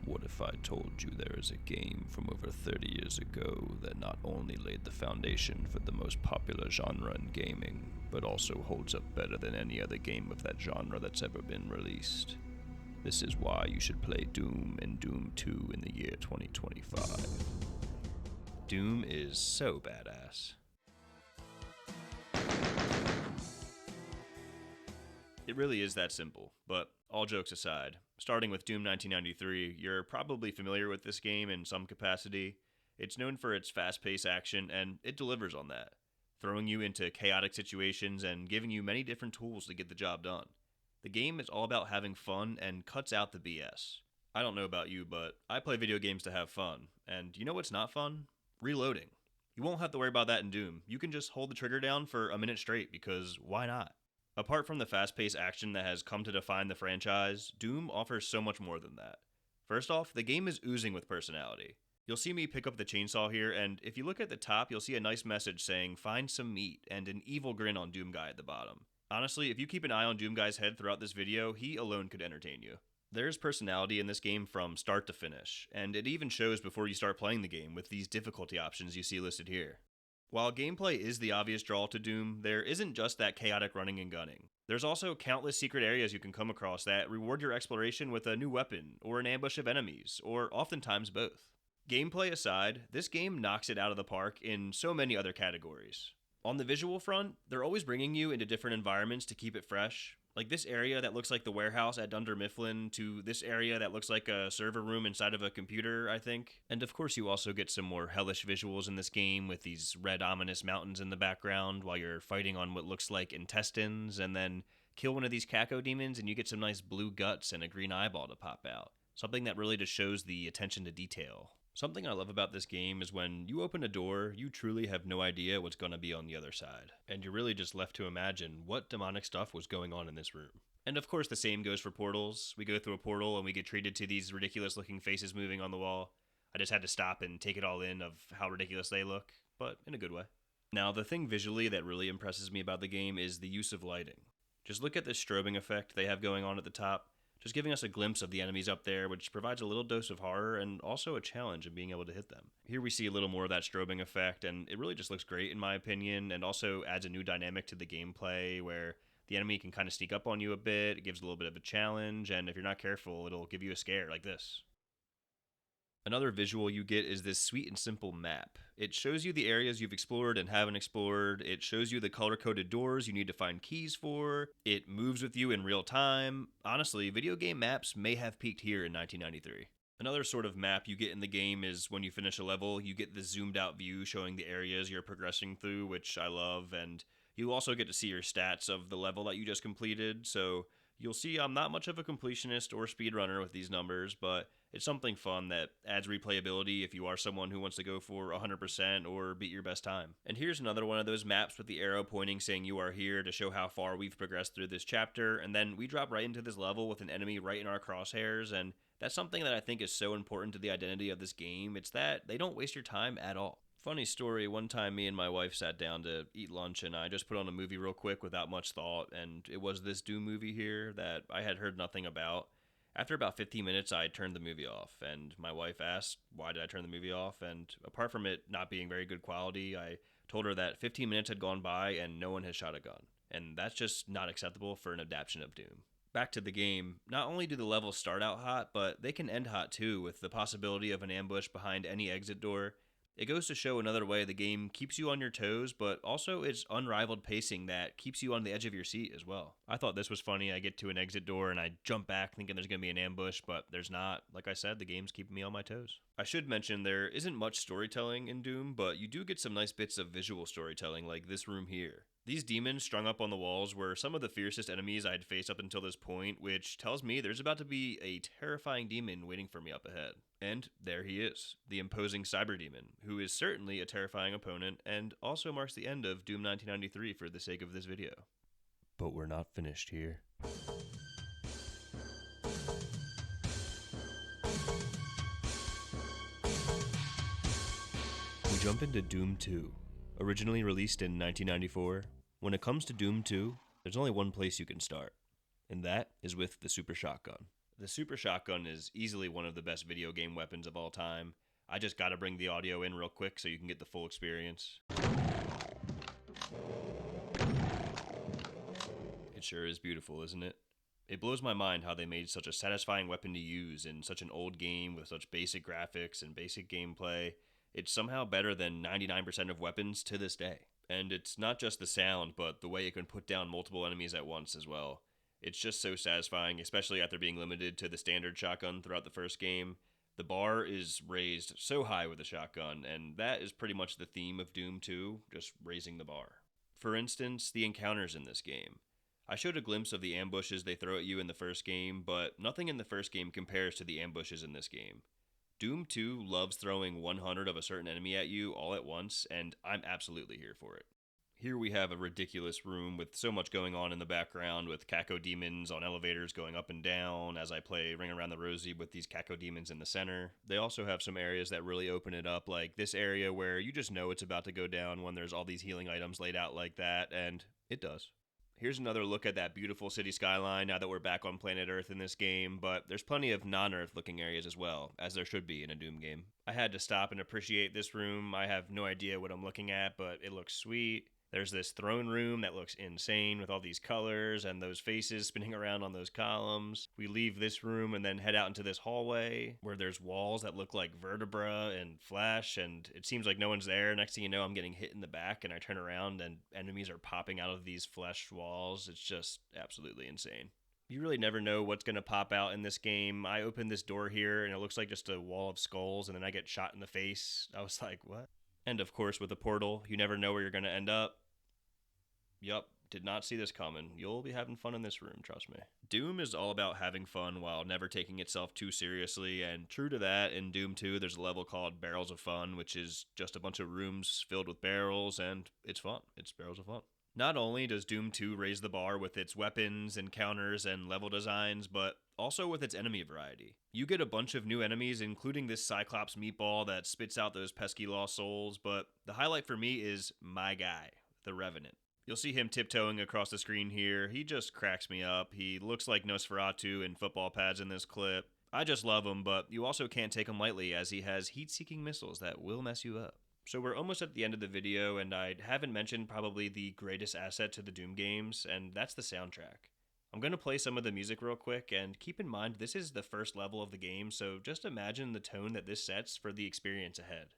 What if I told you there is a game from over 30 years ago that not only laid the foundation for the most popular genre in gaming, but also holds up better than any other game of that genre that's ever been released? This is why you should play Doom and Doom 2 in the year 2025. Doom is so badass. It really is that simple, but all jokes aside, starting with Doom 1993, you're probably familiar with this game in some capacity. It's known for its fast-paced action, and it delivers on that, throwing you into chaotic situations and giving you many different tools to get the job done. The game is all about having fun and cuts out the BS. I don't know about you, but I play video games to have fun, and you know what's not fun? Reloading. You won't have to worry about that in Doom. You can just hold the trigger down for a minute straight, because why not? Apart from the fast-paced action that has come to define the franchise, Doom offers so much more than that. First off, the game is oozing with personality. You'll see me pick up the chainsaw here, and if you look at the top, you'll see a nice message saying, "Find some meat," and an evil grin on Doom Guy at the bottom. Honestly, if you keep an eye on Doom Guy's head throughout this video, he alone could entertain you. There's personality in this game from start to finish, and it even shows before you start playing the game with these difficulty options you see listed here. While gameplay is the obvious draw to Doom, there isn't just that chaotic running and gunning. There's also countless secret areas you can come across that reward your exploration with a new weapon, or an ambush of enemies, or oftentimes both. Gameplay aside, this game knocks it out of the park in so many other categories. On the visual front, they're always bringing you into different environments to keep it fresh. Like this area that looks like the warehouse at Dunder Mifflin to this area that looks like a server room inside of a computer, I think. And of course you also get some more hellish visuals in this game with these red ominous mountains in the background while you're fighting on what looks like intestines, and then kill one of these Caco demons and you get some nice blue guts and a green eyeball to pop out. Something that really just shows the attention to detail. Something I love about this game is when you open a door, you truly have no idea what's going to be on the other side. And you're really just left to imagine what demonic stuff was going on in this room. And of course the same goes for portals. We go through a portal and we get treated to these ridiculous looking faces moving on the wall. I just had to stop and take it all in of how ridiculous they look, but in a good way. Now the thing visually that really impresses me about the game is the use of lighting. Just look at this strobing effect they have going on at the top. Just giving us a glimpse of the enemies up there, which provides a little dose of horror and also a challenge in being able to hit them. Here we see a little more of that strobing effect, and it really just looks great in my opinion, and also adds a new dynamic to the gameplay where the enemy can kind of sneak up on you a bit, it gives a little bit of a challenge, and if you're not careful, it'll give you a scare like this. Another visual you get is this sweet and simple map. It shows you the areas you've explored and haven't explored. It shows you the color-coded doors you need to find keys for. It moves with you in real time. Honestly, video game maps may have peaked here in 1993. Another sort of map you get in the game is when you finish a level, you get the zoomed out view showing the areas you're progressing through, which I love, and you also get to see your stats of the level that you just completed, so you'll see I'm not much of a completionist or speedrunner with these numbers, but it's something fun that adds replayability if you are someone who wants to go for 100% or beat your best time. And here's another one of those maps with the arrow pointing saying you are here to show how far we've progressed through this chapter, and then we drop right into this level with an enemy right in our crosshairs, and that's something that I think is so important to the identity of this game. It's that they don't waste your time at all. Funny story, one time me and my wife sat down to eat lunch and I just put on a movie real quick without much thought, and it was this Doom movie here that I had heard nothing about. After about 15 minutes, I turned the movie off, and my wife asked why did I turn the movie off, and apart from it not being very good quality, I told her that 15 minutes had gone by and no one has shot a gun, and that's just not acceptable for an adaptation of Doom. Back to the game, not only do the levels start out hot, but they can end hot too, with the possibility of an ambush behind any exit door. It goes to show another way the game keeps you on your toes, but also its unrivaled pacing that keeps you on the edge of your seat as well. I thought this was funny. I get to an exit door and I jump back thinking there's going to be an ambush, but there's not. Like I said, the game's keeping me on my toes. I should mention there isn't much storytelling in Doom, but you do get some nice bits of visual storytelling like this room here. These demons strung up on the walls were some of the fiercest enemies I had faced up until this point, which tells me there's about to be a terrifying demon waiting for me up ahead. And there he is, the imposing Cyber Demon, who is certainly a terrifying opponent and also marks the end of Doom 1993 for the sake of this video. But we're not finished here. We jump into Doom 2. Originally released in 1994, when it comes to Doom 2, there's only one place you can start, and that is with the Super Shotgun. The Super Shotgun is easily one of the best video game weapons of all time. I just gotta bring the audio in real quick so you can get the full experience. It sure is beautiful, isn't it? It blows my mind how they made such a satisfying weapon to use in such an old game with such basic graphics and basic gameplay. It's somehow better than 99% of weapons to this day. And it's not just the sound, but the way it can put down multiple enemies at once as well. It's just so satisfying, especially after being limited to the standard shotgun throughout the first game. The bar is raised so high with the shotgun, and that is pretty much the theme of Doom 2, just raising the bar. For instance, the encounters in this game. I showed a glimpse of the ambushes they throw at you in the first game, but nothing in the first game compares to the ambushes in this game. Doom 2 loves throwing 100 of a certain enemy at you all at once, and I'm absolutely here for it. Here we have a ridiculous room with so much going on in the background, with cacodemons on elevators going up and down as I play Ring Around the Rosie with these cacodemons in the center. They also have some areas that really open it up, like this area where you just know it's about to go down when there's all these healing items laid out like that, and it does. Here's another look at that beautiful city skyline now that we're back on planet Earth in this game, but there's plenty of non-Earth looking areas as well, as there should be in a Doom game. I had to stop and appreciate this room. I have no idea what I'm looking at, but it looks sweet. There's this throne room that looks insane with all these colors and those faces spinning around on those columns. We leave this room and then head out into this hallway where there's walls that look like vertebra and flesh, and it seems like no one's there. Next thing you know, I'm getting hit in the back and I turn around and enemies are popping out of these flesh walls. It's just absolutely insane. You really never know what's going to pop out in this game. I opened this door here and it looks like just a wall of skulls, and then I get shot in the face. I was like, what? And of course, with a portal, you never know where you're going to end up. Yup, did not see this coming. You'll be having fun in this room, trust me. Doom is all about having fun while never taking itself too seriously, and true to that, in Doom 2, there's a level called Barrels of Fun, which is just a bunch of rooms filled with barrels, and it's fun. It's barrels of fun. Not only does Doom 2 raise the bar with its weapons, encounters, and level designs, but also with its enemy variety. You get a bunch of new enemies, including this Cyclops meatball that spits out those pesky lost souls, but the highlight for me is my guy, the Revenant. You'll see him tiptoeing across the screen here. He just cracks me up. He looks like Nosferatu in football pads in this clip. I just love him, but you also can't take him lightly as he has heat-seeking missiles that will mess you up. So we're almost at the end of the video, and I haven't mentioned probably the greatest asset to the Doom games, and that's the soundtrack. I'm going to play some of the music real quick, and keep in mind this is the first level of the game, so just imagine the tone that this sets for the experience ahead.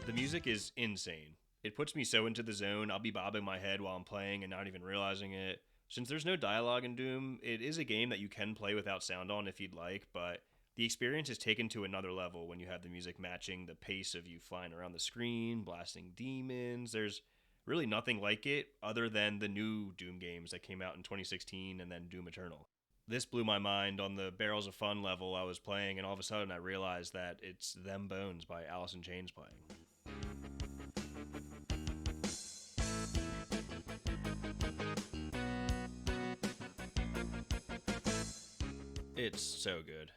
The music is insane. It puts me so into the zone, I'll be bobbing my head while I'm playing and not even realizing it. Since there's no dialogue in Doom, it is a game that you can play without sound on if you'd like, but the experience is taken to another level when you have the music matching the pace of you flying around the screen, blasting demons. There's really nothing like it other than the new Doom games that came out in 2016 and then Doom Eternal. This blew my mind on the Barrels of Fun level I was playing, and all of a sudden I realized that it's Them Bones by Alice in Chains playing. It's so good.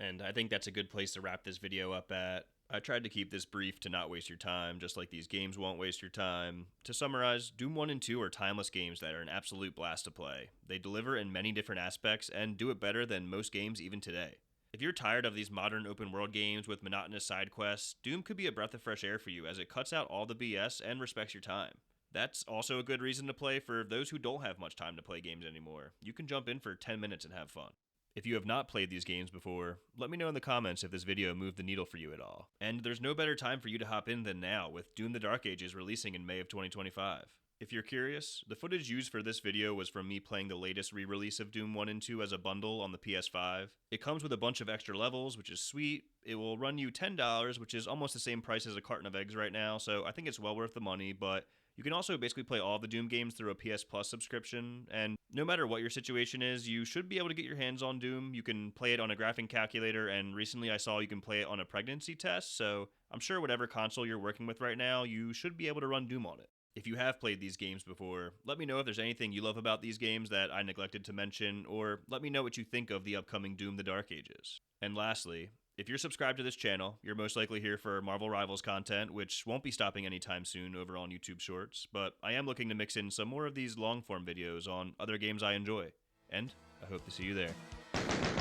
And I think that's a good place to wrap this video up at. I tried to keep this brief to not waste your time, just like these games won't waste your time. To summarize, Doom 1 and 2 are timeless games that are an absolute blast to play. They deliver in many different aspects and do it better than most games even today. If you're tired of these modern open world games with monotonous side quests, Doom could be a breath of fresh air for you as it cuts out all the BS and respects your time. That's also a good reason to play for those who don't have much time to play games anymore. You can jump in for 10 minutes and have fun. If you have not played these games before, let me know in the comments if this video moved the needle for you at all. And there's no better time for you to hop in than now, with Doom the Dark Ages releasing in May of 2025. If you're curious, the footage used for this video was from me playing the latest re-release of Doom 1 and 2 as a bundle on the PS5. It comes with a bunch of extra levels, which is sweet. It will run you $10, which is almost the same price as a carton of eggs right now, so I think it's well worth the money, but you can also basically play all the Doom games through a PS Plus subscription, and no matter what your situation is, you should be able to get your hands on Doom. You can play it on a graphing calculator, and recently I saw you can play it on a pregnancy test, so I'm sure whatever console you're working with right now, you should be able to run Doom on it. If you have played these games before, let me know if there's anything you love about these games that I neglected to mention, or let me know what you think of the upcoming Doom the Dark Ages. And lastly, If you're subscribed to this channel, you're most likely here for Marvel Rivals content, which won't be stopping anytime soon over on YouTube Shorts, but I am looking to mix in some more of these long-form videos on other games I enjoy, and I hope to see you there.